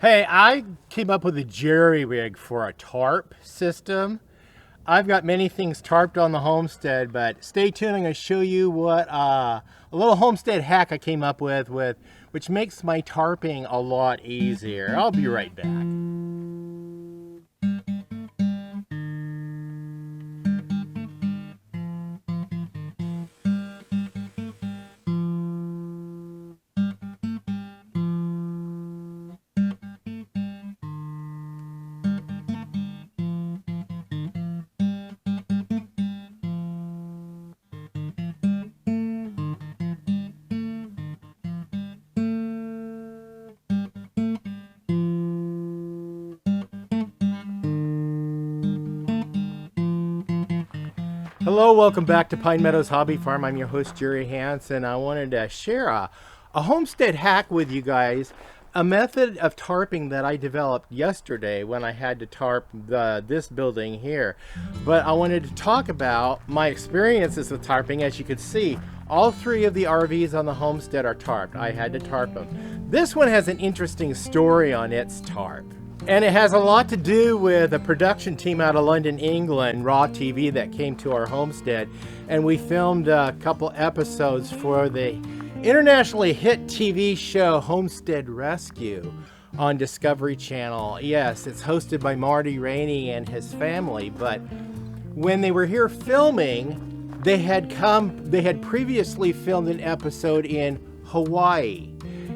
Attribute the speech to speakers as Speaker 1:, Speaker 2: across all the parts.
Speaker 1: Hey, I came up with a jerry rig for a tarp system. I've got many things tarped on the homestead, but stay tuned. I'm going to show you what a little homestead hack I came up with which makes my tarping a lot easier. I'll be right back. Hello, welcome back to Pine Meadows Hobby Farm. I'm your host, Jerry Hansen. I wanted to share a homestead hack with you guys, a method of tarping that I developed yesterday when I had to tarp this building here. But I wanted to talk about my experiences with tarping. As you can see, all three of the RVs on the homestead are tarped. I had to tarp them. This one has an interesting story on its tarp. And it has a lot to do with a production team out of London, England, Raw TV, that came to our homestead. And we filmed a couple episodes for the internationally hit TV show Homestead Rescue on Discovery Channel. Yes, it's hosted by Marty Rainey and his family. But when they were here filming, they had previously filmed an episode in Hawaii.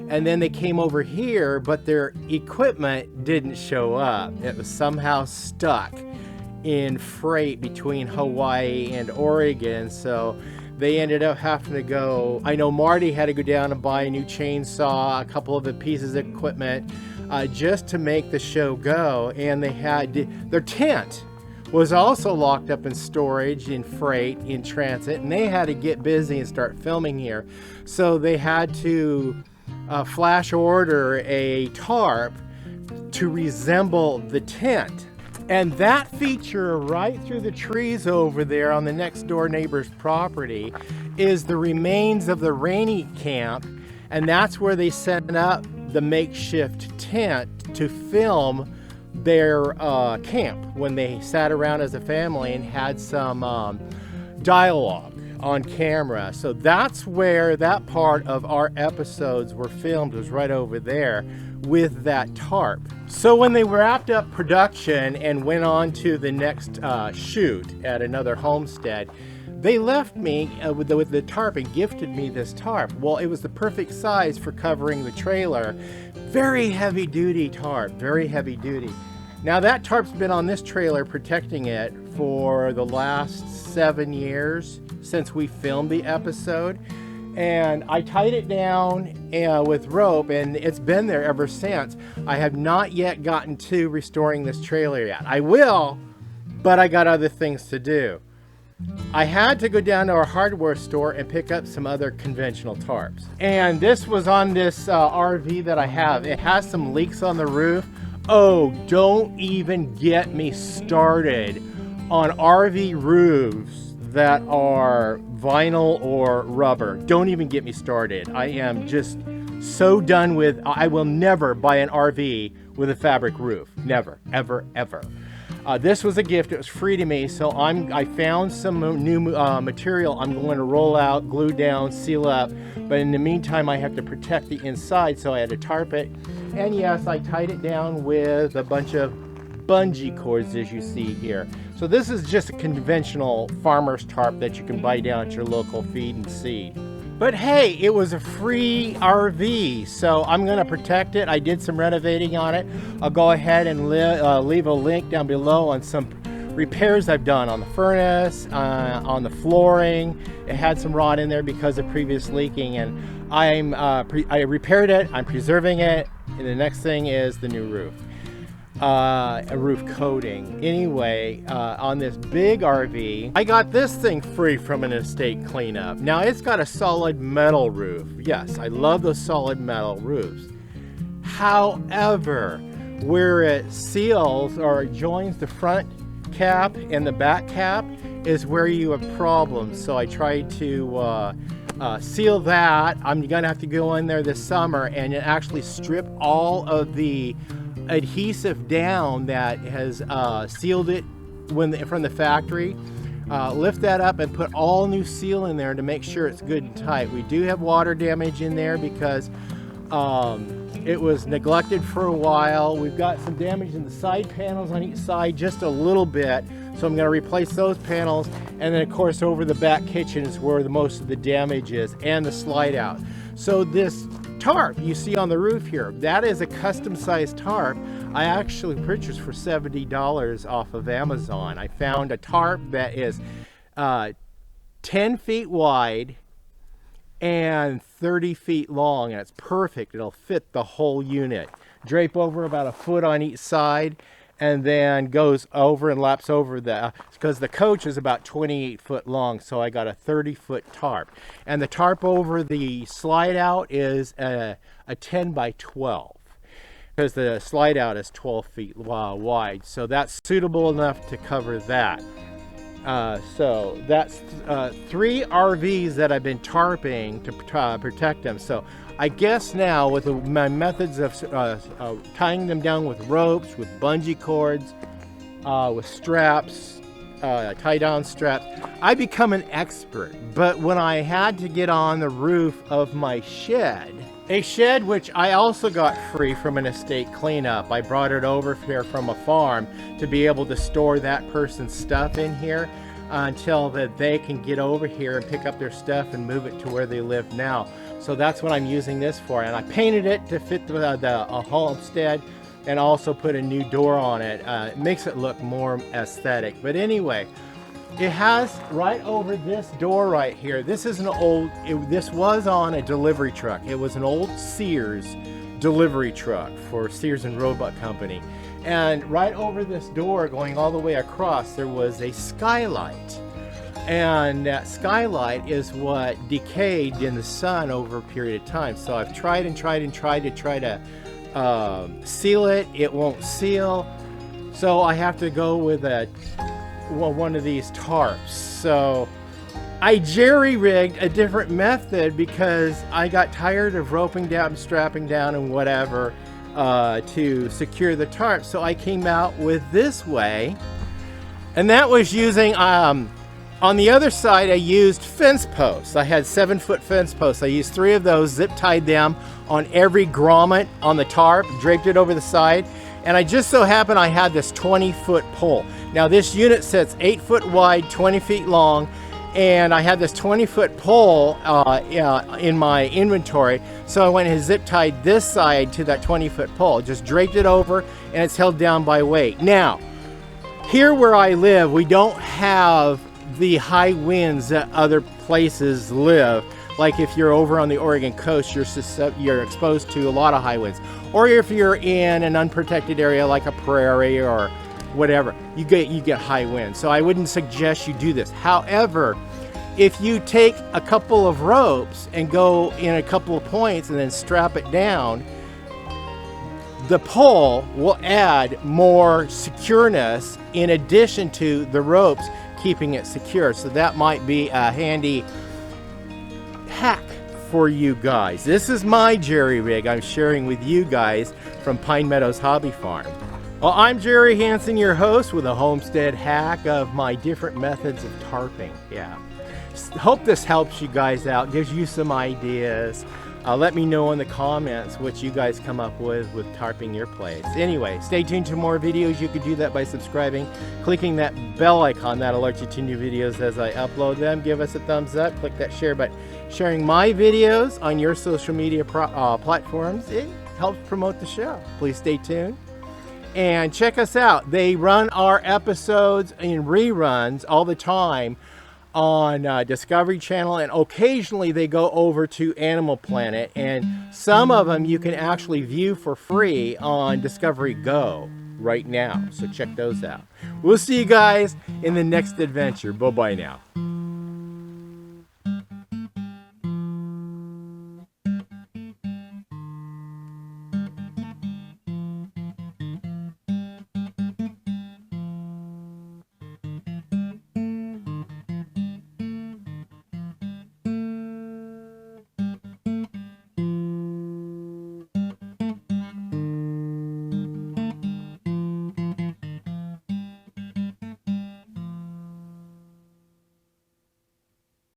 Speaker 1: And then they came over here, but their equipment didn't show up. It was somehow stuck in freight between Hawaii and Oregon. So they ended up having to go. I know Marty had to go down and buy a new chainsaw, a couple of the pieces of equipment, just to make the show go. And they had their tent was also locked up in storage, in freight, in transit, and they had to get busy and start filming here. So they had to flash order a tarp to resemble the tent. And that feature right through the trees over there on the next door neighbor's property is the remains of the Rainey camp. And that's where they set up the makeshift tent to film their camp when they sat around as a family and had some dialogue on camera. So that's where that part of our episodes were filmed, was right over there with that tarp. So when they wrapped up production and went on to the next shoot at another homestead, they left me with the tarp and gifted me this tarp. Well, it was the perfect size for covering the trailer. Very heavy duty tarp, very heavy duty. Now that tarp's been on this trailer protecting it for the last 7 years since we filmed the episode, and I tied it down with rope, and it's been there ever since. I have not yet gotten to restoring this trailer yet. I will, but I got other things to do. I had to go down to our hardware store and pick up some other conventional tarps, and this was on this RV that I have. It has some leaks on the roof. Oh, don't even get me started on RV roofs that are vinyl or rubber. Don't even get me started. I am just so done with, I will never buy an RV with a fabric roof. Never, ever, ever. This was a gift. It was free to me, so I found some new material I'm going to roll out, glue down, seal up, but in the meantime I have to protect the inside, so I had to tarp it. And yes, I tied it down with a bunch of bungee cords, as you see here. So this is just a conventional farmer's tarp that you can buy down at your local feed and seed. But hey, it was a free RV, so I'm going to protect it. I did some renovating on it. I'll go ahead and leave a link down below on some repairs I've done on the furnace, on the flooring. It had some rot in there because of previous leaking, and I repaired it. I'm preserving it, and the next thing is the new roof. A roof coating. Anyway, on this big RV, I got this thing free from an estate cleanup. Now it's got a solid metal roof. Yes, I love those solid metal roofs. However, where it seals or joins the front cap and the back cap is where you have problems. So I tried to seal that. I'm gonna have to go in there this summer and actually strip all of the adhesive down that has sealed it from the factory. Lift that up and put all new seal in there to make sure it's good and tight. We do have water damage in there because it was neglected for a while. We've got some damage in the side panels on each side, just a little bit. So I'm going to replace those panels. And then of course over the back kitchen is where most of the damage is, and the slide out. So this tarp you see on the roof here, that is a custom sized tarp I actually purchased for $70 off of Amazon. I found a tarp that is 10 feet wide and 30 feet long, and it's perfect. It'll fit the whole unit. Drape over about a foot on each side, and then goes over and laps over because the coach is about 28 foot long, so I got a 30-foot tarp. And the tarp over the slide out is a 10 by 12. Because the slide out is 12 feet wide, so that's suitable enough to cover that. So that's 3 RVs that I've been tarping to protect them. So I guess now with my methods of tying them down with ropes, with bungee cords, with straps, tie down straps, I become an expert. But when I had to get on the roof of my shed, a shed which I also got free from an estate cleanup. I brought it over here from a farm to be able to store that person's stuff in here until that they can get over here and pick up their stuff and move it to where they live now. So that's what I'm using this for. And I painted it to fit the homestead, and also put a new door on it. It makes it look more aesthetic. But anyway, it has right over this door right here. This is an old, this was on a delivery truck. It was an old Sears delivery truck for Sears and Roebuck Company. And right over this door going all the way across, there was a skylight. And that skylight is what decayed in the sun over a period of time. So I've tried and tried and tried to seal it. It won't seal. So I have to go with one of these tarps. So I jerry-rigged a different method because I got tired of roping down, strapping down, and whatever to secure the tarp. So I came out with this way, and that was using on the other side I used fence posts. I had 7-foot fence posts. I used 3 of those, zip tied them on every grommet on the tarp, draped it over the side. And I just so happened I had this 20-foot pole. Now this unit sits 8 foot wide, 20 feet long, and I had this 20-foot pole in my inventory. So I went and zip tied this side to that 20-foot pole, just draped it over, and it's held down by weight. Now, here where I live, we don't have the high winds that other places live. Like if you're over on the Oregon coast, you're exposed to a lot of high winds. Or if you're in an unprotected area like a prairie or whatever, you get high winds. So I wouldn't suggest you do this. However, if you take a couple of ropes and go in a couple of points and then strap it down, the pole will add more secureness in addition to the ropes keeping it secure. So that might be a handy hack for you guys. This is my jerry rig I'm sharing with you guys from Pine Meadows Hobby Farm. Well, I'm Jerry Hansen, your host, with a homestead hack of my different methods of tarping. Yeah. Hope this helps you guys out, gives you some ideas. Let me know in the comments what you guys come up with tarping your place. Anyway, stay tuned to more videos. You can do that by subscribing, clicking that bell icon that alerts you to new videos as I upload them. Give us a thumbs up, click that share button. Sharing my videos on your social media platforms, it helps promote the show. Please stay tuned and check us out. They run our episodes in reruns all the time on Discovery Channel, and occasionally they go over to Animal Planet, and some of them you can actually view for free on Discovery Go right now. So check those out. We'll see you guys in the next adventure. Bye-bye now.